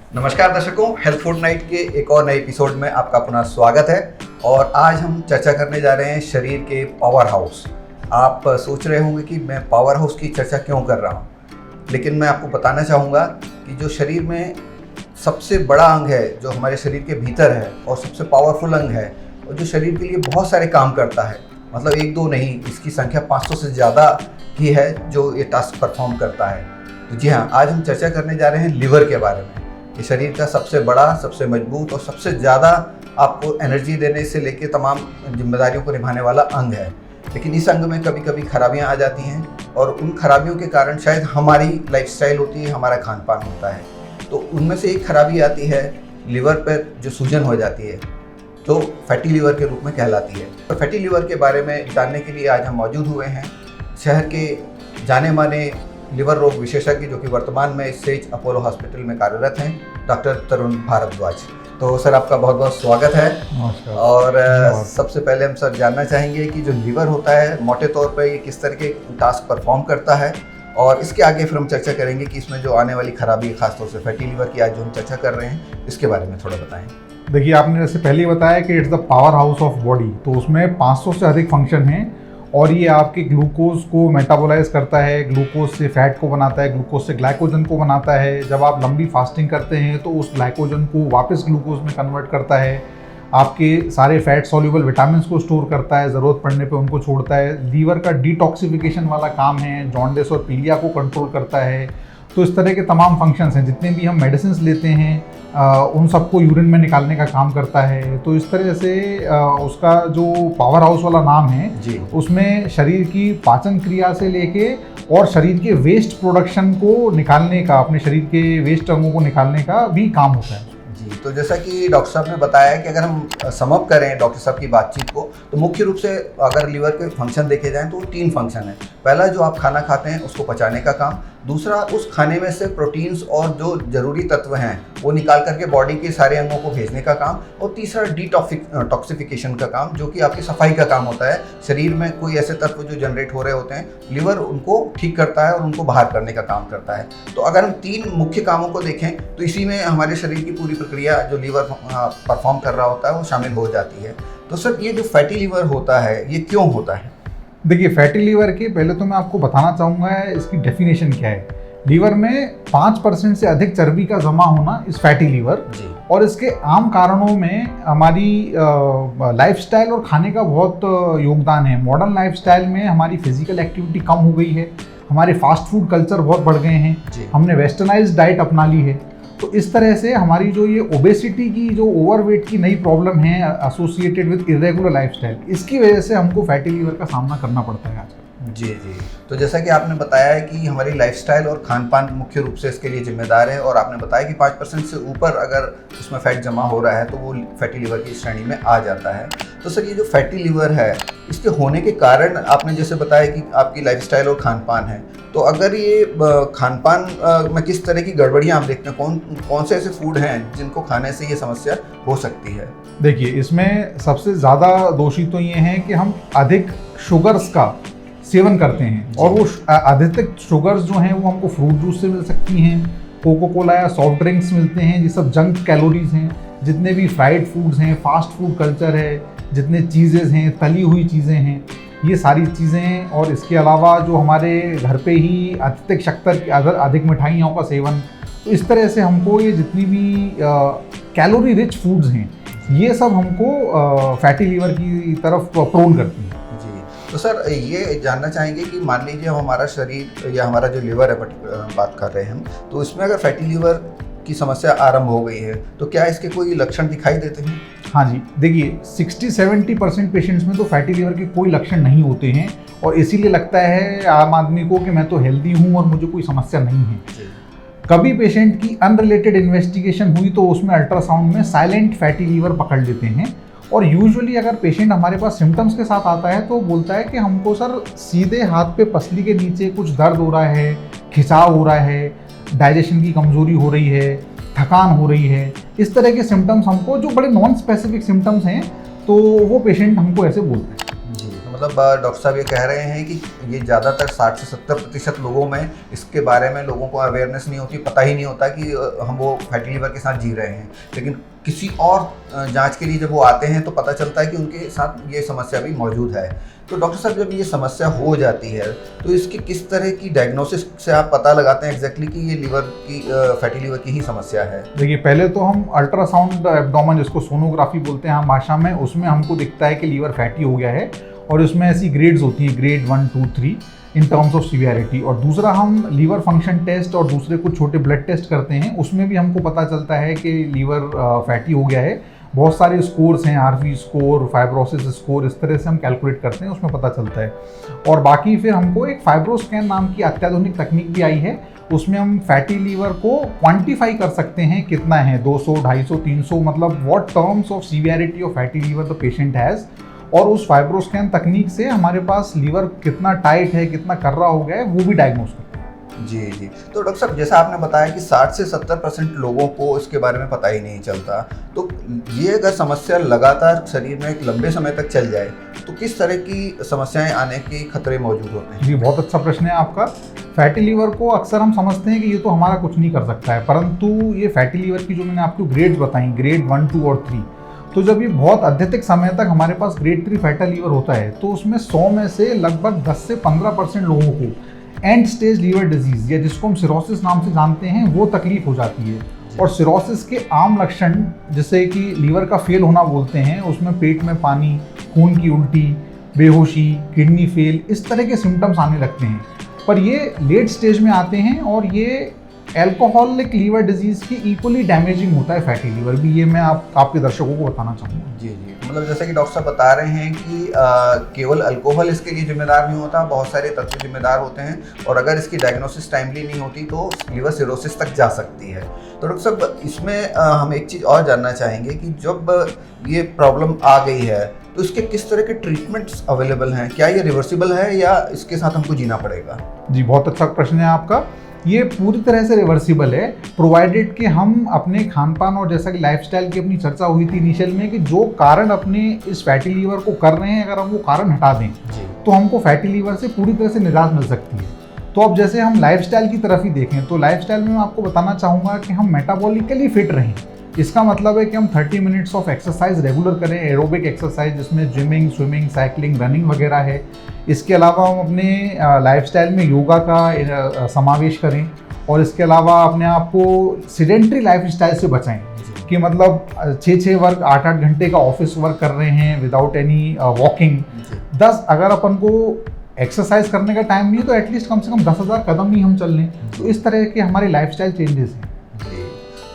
नमस्कार दर्शकों, health food night के एक और नए एपिसोड में आपका पुनः स्वागत है। और आज हम चर्चा करने जा रहे हैं शरीर के पावर हाउस। आप सोच रहे होंगे कि मैं पावर हाउस की चर्चा क्यों कर रहा हूँ, लेकिन मैं आपको बताना चाहूँगा कि जो शरीर में सबसे बड़ा अंग है, जो हमारे शरीर के भीतर है और सबसे पावरफुल अंग है, और जो शरीर के लिए बहुत सारे काम करता है, मतलब एक दो नहीं, इसकी संख्या 500 से ज़्यादा ही है जो ये टास्क परफॉर्म करता है। तो जी हाँ, आज हम चर्चा करने जा रहे हैं लिवर के बारे में। ये शरीर का सबसे बड़ा, सबसे मजबूत और सबसे ज़्यादा आपको एनर्जी देने से लेके तमाम जिम्मेदारियों को निभाने वाला अंग है। लेकिन इस अंग में कभी कभी खराबियां आ जाती हैं और उन खराबियों के कारण शायद हमारी लाइफस्टाइल होती है, हमारा खान पान होता है। तो उनमें से एक खराबी आती है लिवर पर, जो सूजन हो जाती है, जो फैटी लिवर के रूप में कहलाती है। तो फैटी लिवर के बारे में जानने के लिए आज हम मौजूद हुए हैं शहर के जाने माने लिवर रोग विशेषज्ञ, जो कि वर्तमान में सेज अपोलो हॉस्पिटल में कार्यरत हैं, डॉक्टर तरुण भारद्वाज। तो सर, आपका बहुत बहुत स्वागत है। नमस्कार। और सबसे पहले हम सर जानना चाहेंगे कि जो लिवर होता है मोटे तौर पर ये किस तरह के टास्क परफॉर्म करता है, और इसके आगे फिर हम चर्चा करेंगे कि इसमें जो आने वाली खराबी है, खासतौर से फैटी लिवर की आज जो हम चर्चा कर रहे हैं, इसके बारे में थोड़ा बताएं। देखिए, आपने जैसे पहले ही बताया कि it's the power house of body, तो उसमें 500 से अधिक फंक्शन हैं और ये आपके ग्लूकोज को मेटाबोलाइज करता है, ग्लूकोज से फैट को बनाता है, ग्लूकोज से ग्लाइकोजन को बनाता है। जब आप लंबी फास्टिंग करते हैं तो उस ग्लाइकोजन को वापस ग्लूकोज में कन्वर्ट करता है, आपके सारे फैट सॉल्युबल विटामिन्स को स्टोर करता है, ज़रूरत पड़ने पे उनको छोड़ता है। लीवर का डिटॉक्सिफिकेशन वाला काम है, जॉन्डिस और पीलिया को कंट्रोल करता है। तो इस तरह के तमाम फंक्शंस हैं। जितने भी हम मेडिसिन लेते हैं उन सबको यूरिन में निकालने का काम करता है। तो इस तरह से उसका जो पावर हाउस वाला नाम है जी, उसमें शरीर की पाचन क्रिया से लेके और शरीर के वेस्ट प्रोडक्शन को निकालने का, अपने शरीर के वेस्ट अंगों को निकालने का भी काम होता है। जी। तो जैसा कि डॉक्टर साहब ने बताया कि अगर हम समअप करें डॉक्टर साहब की बातचीत को, तो मुख्य रूप से अगर लिवर के फंक्शन देखे जाएं तो 3 फंक्शन है। पहला, जो आप खाना खाते हैं उसको पचाने का काम। दूसरा, उस खाने में से प्रोटीन्स और जो जरूरी तत्व हैं वो निकाल करके बॉडी के सारे अंगों को भेजने का काम। और तीसरा, डिटॉक्सिफिकेशन का काम, जो कि आपकी सफाई का काम होता है। शरीर में कोई ऐसे तत्व जो जनरेट हो रहे होते हैं, लिवर उनको ठीक करता है और उनको बाहर करने का काम करता है। तो अगर हम 3 मुख्य कामों को देखें तो इसी में हमारे शरीर की पूरी प्रक्रिया जो लीवर परफॉर्म कर रहा होता है वो शामिल हो जाती है। तो सर, ये जो फैटी लीवर होता है ये क्यों होता है? देखिए, फैटी लीवर के पहले तो मैं आपको बताना चाहूँगा इसकी डेफिनेशन क्या है। लीवर में 5% से अधिक चर्बी का जमा होना इस फैटी लीवर, और इसके आम कारणों में हमारी लाइफस्टाइल और खाने का बहुत योगदान है। मॉडर्न लाइफस्टाइल में हमारी फिजिकल एक्टिविटी कम हो गई है, हमारे फास्ट फूड कल्चर बहुत बढ़ गए हैं, हमने वेस्टर्नाइज्ड डाइट अपना ली है। तो इस तरह से हमारी जो ये ओबेसिटी की, जो ओवरवेट की नई प्रॉब्लम है एसोसिएटेड विद इरेगुलर लाइफस्टाइल, इसकी वजह से हमको फैटी लीवर का सामना करना पड़ता है आजकल। जी। तो जैसा कि आपने बताया है कि हमारी लाइफस्टाइल और खान पान मुख्य रूप से इसके लिए जिम्मेदार है, और आपने बताया कि 5% से ऊपर अगर उसमें फैट जमा हो रहा है तो वो फैटी लिवर की श्रेणी में आ जाता है। तो सर, ये जो फैटी लिवर है इसके होने के कारण आपने जैसे बताया कि आपकी लाइफस्टाइल और खान पान है। तो अगर ये खान पान में किस तरह की गड़बड़ियाँ आप देखते हैं, कौन से ऐसे फूड हैं जिनको खाने से ये समस्या हो सकती है? देखिए, इसमें सबसे ज़्यादा दोषी तो ये हैं कि हम अधिक शुगर्स का सेवन करते हैं, और वो अधिकतर शुगर्स जो हैं वो हमको फ्रूट जूस से मिल सकती हैं, कोको कोला या सॉफ्ट ड्रिंक्स मिलते हैं। ये सब जंक कैलोरीज हैं। जितने भी फ्राइड फूड्स हैं, फास्ट फूड कल्चर है, जितने चीज़ें हैं, तली हुई चीज़ें हैं, ये सारी चीज़ें, और इसके अलावा जो हमारे घर पे ही अत्यधिक शक्कर की, अधिक मिठाइयों का सेवन, तो इस तरह से हमको ये जितनी भी कैलोरी रिच फूड्स हैं ये सब हमको फैटी लीवर की तरफ प्रोन करती हैं। तो सर, ये जानना चाहेंगे कि मान लीजिए हमारा शरीर या हमारा जो लिवर है, बात कर रहे हैं हम, तो इसमें अगर फैटी लिवर की समस्या आरंभ हो गई है तो क्या इसके कोई लक्षण दिखाई देते हैं? हाँ जी, देखिए 60-70% पेशेंट्स में तो फैटी लिवर के कोई लक्षण नहीं होते हैं, और इसीलिए लगता है आम आदमी को कि मैं तो हेल्दी हूँ और मुझे कोई समस्या नहीं है। कभी पेशेंट की अनरिलेटेड इन्वेस्टिगेशन हुई तो उसमें अल्ट्रासाउंड में साइलेंट फैटी लीवर पकड़ लेते हैं, और यूजुअली अगर पेशेंट हमारे पास सिम्टम्स के साथ आता है तो बोलता है कि हमको सर सीधे हाथ पे पसली के नीचे कुछ दर्द हो रहा है, खिंचाव हो रहा है, डाइजेशन की कमजोरी हो रही है, थकान हो रही है। इस तरह के सिम्टम्स हमको, जो बड़े नॉन स्पेसिफिक सिम्टम्स हैं, तो वो पेशेंट हमको ऐसे बोलते हैं। जी, तो मतलब डॉक्टर साहब ये कह रहे हैं कि ये ज़्यादातर 60 से 70% लोगों में इसके बारे में लोगों को अवेयरनेस नहीं होती, पता ही नहीं होता कि हम वो फैटी लीवर के साथ जी रहे हैं। लेकिन किसी और जांच के लिए जब वो आते हैं तो पता चलता है कि उनके साथ ये समस्या भी मौजूद है। तो डॉक्टर साहब जब ये समस्या हो जाती है तो इसकी किस तरह की डायग्नोसिस से आप पता लगाते हैं एग्जैक्टली कि ये लीवर की फैटी लीवर की ही समस्या है? देखिए, पहले तो हम अल्ट्रासाउंड एब्डोमेन, जिसको सोनोग्राफी बोलते हैं आम भाषा में, उसमें हमको दिखता है कि लीवर फैटी हो गया है और उसमें ऐसी ग्रेड्स होती हैं, grade 1, 2, 3 in terms of severity. और दूसरा हम लीवर फंक्शन टेस्ट और दूसरे कुछ छोटे ब्लड टेस्ट करते हैं, उसमें भी हमको पता चलता है कि लीवर फैटी हो गया है। बहुत सारे स्कोर्स हैं, आरवी स्कोर, फाइब्रोसिस स्कोर, इस तरह से हम कैलकुलेट करते हैं, उसमें पता चलता है। और बाकी फिर हमको एक फाइब्रोस्कैन नाम की अत्याधुनिक तकनीक भी आई है, उसमें हम फैटी लीवर को क्वांटिफाई कर सकते हैं कितना है, 200, 250, 300, मतलब what terms of severity of fatty liver the patient has. और उस फाइब्रोस्कैन तकनीक से हमारे पास लीवर कितना टाइट है, कितना कर्रा हो गया है, वो भी डायग्नोस करते हैं। जी जी। तो डॉक्टर साहब जैसा आपने बताया कि 60 से 70% लोगों को इसके बारे में पता ही नहीं चलता, तो ये अगर समस्या लगातार शरीर में एक लंबे समय तक चल जाए तो किस तरह की समस्याएं आने के खतरे मौजूद होते हैं? जी, बहुत अच्छा प्रश्न है आपका। फैटी लीवर को अक्सर हम समझते हैं कि ये तो हमारा कुछ नहीं कर सकता है, परंतु ये फैटी लीवर की जो मैंने आपको ग्रेड्स बताई, ग्रेड 1, 2 और 3, तो जब ये बहुत अत्यधिक समय तक हमारे पास ग्रेड 3 फैटी लीवर होता है तो उसमें 100 में से लगभग 10 से 15% लोगों को एंड स्टेज लीवर डिजीज, या जिसको हम सिरोसिस नाम से जानते हैं, वो तकलीफ हो जाती है। और सिरोसिस के आम लक्षण, जैसे कि लीवर का फेल होना बोलते हैं, उसमें पेट में पानी, खून की उल्टी, बेहोशी, किडनी फेल, इस तरह के सिम्टम्स आने लगते हैं। पर ये लेट स्टेज में आते हैं और ये एल्कोहलिक लीवर डिजीज की इक्वली डैमेजिंग होता है फैटी लीवर भी, ये मैं आपके दर्शकों को बताना चाहूँगा। जी जी। मतलब जैसे कि डॉक्टर साहब बता रहे हैं कि केवल अल्कोहल इसके लिए जिम्मेदार नहीं होता, बहुत सारे तत्व जिम्मेदार होते हैं, और अगर इसकी डायग्नोसिस टाइमली नहीं होती तो लीवर सिरोसिस तक जा सकती है। तो डॉक्टर साहब इसमें हम एक चीज़ और जानना चाहेंगे कि जब ये प्रॉब्लम आ गई है तो इसके किस तरह के ट्रीटमेंट्स अवेलेबल हैं? क्या ये रिवर्सिबल है या इसके साथ हमको जीना पड़ेगा? जी, बहुत अच्छा प्रश्न है आपका। ये पूरी तरह से रिवर्सिबल है, प्रोवाइडेड कि हम अपने खान पान और जैसा कि लाइफस्टाइल की अपनी चर्चा हुई थी इनिशियल में, कि जो कारण अपने इस फैटी लीवर को कर रहे हैं, अगर हम वो कारण हटा दें तो हमको फैटी लीवर से पूरी तरह से निजात मिल सकती है। तो अब जैसे हम लाइफस्टाइल की तरफ ही देखें तो लाइफस्टाइल में मैं आपको बताना चाहूँगा कि हम मेटाबॉलिकली फिट रहें। इसका मतलब है कि हम 30 मिनट्स ऑफ एक्सरसाइज रेगुलर करें, एरोबिक एक्सरसाइज, जिसमें जिमिंग, स्विमिंग, साइकिलिंग, रनिंग वगैरह है। इसके अलावा हम अपने लाइफस्टाइल में योगा का समावेश करें, और इसके अलावा अपने आप को सीडेंट्री लाइफस्टाइल से बचाएं, कि मतलब 6-6 वर्क, 8-8 घंटे का ऑफिस वर्क कर रहे हैं विदाउट एनी वॉकिंग। 10 अगर अपन को एक्सरसाइज करने का टाइम नहीं है तो एटलीस्ट कम से कम 10,000 कदम ही हम चल लें। तो इस तरह के हमारी लाइफस्टाइल चेंजेस हैं।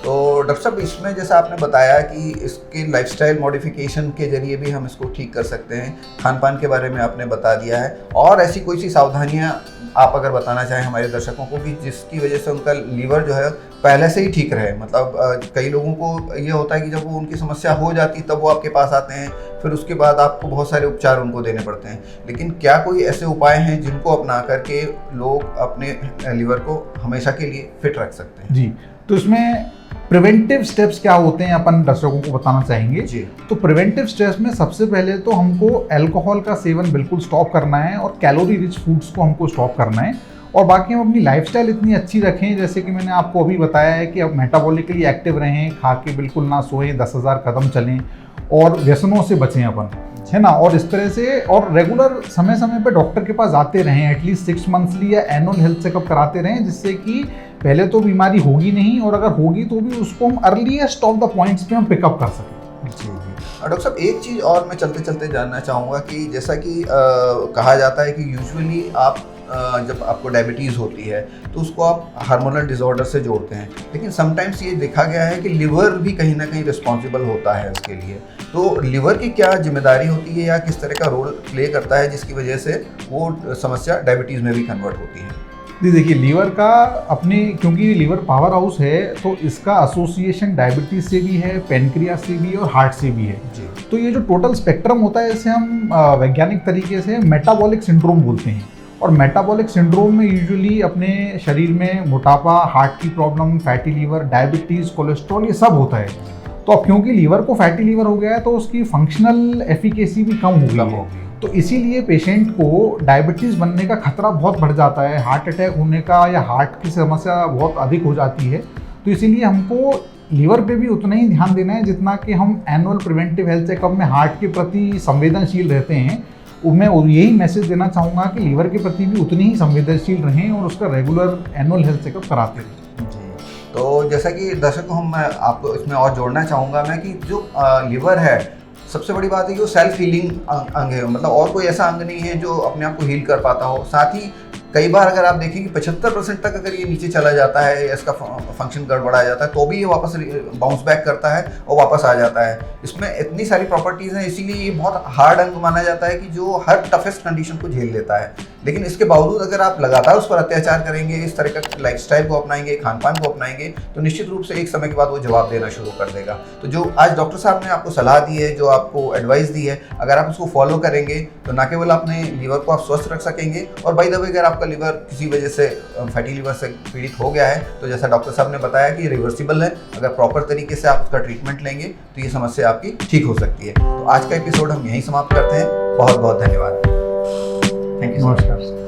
तो डॉक्टर साहब इसमें जैसा आपने बताया कि इसके लाइफस्टाइल मॉडिफिकेशन के जरिए भी हम इसको ठीक कर सकते हैं, खान पान के बारे में आपने बता दिया है, और ऐसी कोई सी सावधानियां आप अगर बताना चाहें हमारे दर्शकों को कि जिसकी वजह से उनका लीवर जो है पहले से ही ठीक रहे? मतलब कई लोगों को ये होता है कि जब वो उनकी समस्या हो जाती तब वो आपके पास आते हैं, फिर उसके बाद आपको बहुत सारे उपचार उनको देने पड़ते हैं, लेकिन क्या कोई ऐसे उपाय हैं जिनको अपना करके लोग अपने लीवर को हमेशा के लिए फिट रख सकते हैं? जी, तो इसमें प्रिवेंटिव स्टेप्स क्या होते हैं अपन दर्शकों को बताना चाहेंगे जी। तो प्रिवेंटिव स्टेप्स में सबसे पहले तो हमको अल्कोहल का सेवन बिल्कुल स्टॉप करना है, और कैलोरी रिच फूड्स को हमको स्टॉप करना है, और बाकी हम अपनी लाइफस्टाइल इतनी अच्छी रखें, जैसे कि मैंने आपको अभी बताया है कि अब मेटाबॉलिकली एक्टिव रहें, खा के बिल्कुल ना सोएं, 10,000 कदम चलें, और व्यसनों से बचें अपन, है ना। और इस तरह से, और रेगुलर समय समय पे डॉक्टर के पास जाते रहें, एटलीस्ट 6 मंथली या एनुअल हेल्थ चेकअप कराते रहें, जिससे कि पहले तो बीमारी होगी नहीं, और अगर होगी तो भी उसको हम अर्लीस्ट ऑफ द पॉइंट्स पे हम पिकअप कर सकें। जी जी। डॉक्टर साहब एक चीज़ और मैं चलते चलते जानना चाहूँगा कि जैसा कि कहा जाता है कि यूजुअली आप जब आपको डायबिटीज़ होती है तो उसको आप हार्मोनल डिसऑर्डर से जोड़ते हैं, लेकिन समटाइम्स ये देखा गया है कि लिवर भी कहीं ना कहीं रिस्पॉन्सिबल होता है उसके लिए। तो लिवर की क्या जिम्मेदारी होती है या किस तरह का रोल प्ले करता है जिसकी वजह से वो समस्या डायबिटीज़ में भी कन्वर्ट होती है? जी देखिए, लीवर का अपने, क्योंकि लीवर पावर हाउस है तो इसका एसोसिएशन डायबिटीज़ से भी है, पेनक्रियास से भी है, और हार्ट से भी है जी। तो ये जो टोटल स्पेक्ट्रम होता है इसे हम वैज्ञानिक तरीके से मेटाबॉलिक सिंड्रोम बोलते हैं। और मेटाबॉलिक सिंड्रोम में यूजुअली अपने शरीर में मोटापा, हार्ट की problem, fatty liver, diabetes, cholesterol, ये सब होता है। तो अब क्योंकि लीवर को फैटी लीवर हो गया है तो उसकी फंक्शनल एफिकेसी भी कम हो गई है, तो इसीलिए पेशेंट को डायबिटीज़ बनने का खतरा बहुत बढ़ जाता है, हार्ट अटैक होने का या हार्ट की समस्या बहुत अधिक हो जाती है। तो इसीलिए हमको लीवर पे भी उतना ही ध्यान देना है जितना कि हम एनुअल प्रिवेंटिव हेल्थ चेकअप में हार्ट के प्रति संवेदनशील रहते हैं। मैं यही मैसेज देना चाहूँगा कि लीवर के प्रति भी उतनी ही संवेदनशील रहें और उसका रेगुलर एनुअल हेल्थ चेकअप कराते रहें। जी, तो जैसा कि दर्शकों हम आपको इसमें और जोड़ना चाहूँगा मैं कि जो लीवर है, सबसे बड़ी बात है कि वो सेल्फ हीलिंग अंग है, मतलब और कोई ऐसा अंग नहीं है जो अपने आप को हील कर पाता हो। साथ ही कई बार अगर आप देखें कि 75% तक अगर ये नीचे चला जाता है या इसका फंक्शन गड़बड़ा जाता है तो भी ये वापस बाउंस बैक करता है और वापस आ जाता है। इसमें इतनी सारी प्रॉपर्टीज़ हैं, इसीलिए ये बहुत हार्ड अंग माना जाता है कि जो हर टफेस्ट कंडीशन को झेल लेता है। लेकिन इसके बावजूद अगर आप लगातार उस पर अत्याचार करेंगे, इस तरह का लाइफस्टाइल को अपनाएंगे, खान पान को अपनाएंगे, तो निश्चित रूप से एक समय के बाद वो जवाब देना शुरू कर देगा। तो जो आज डॉक्टर साहब ने आपको सलाह दी है, जो आपको एडवाइस दी है, अगर आप उसको फॉलो करेंगे तो ना केवल अपने लीवर को आप स्वस्थ रख सकेंगे, और बाय द वे अगर आपका लीवर किसी वजह से फैटी लीवर से पीड़ित हो गया है तो जैसा डॉक्टर साहब ने बताया कि रिवर्सिबल है, अगर प्रॉपर तरीके से आप उसका ट्रीटमेंट लेंगे तो ये समस्या आपकी ठीक हो सकती है। तो आज का एपिसोड हम यहीं समाप्त करते हैं। बहुत बहुत धन्यवाद। Thank you. नमस्कार।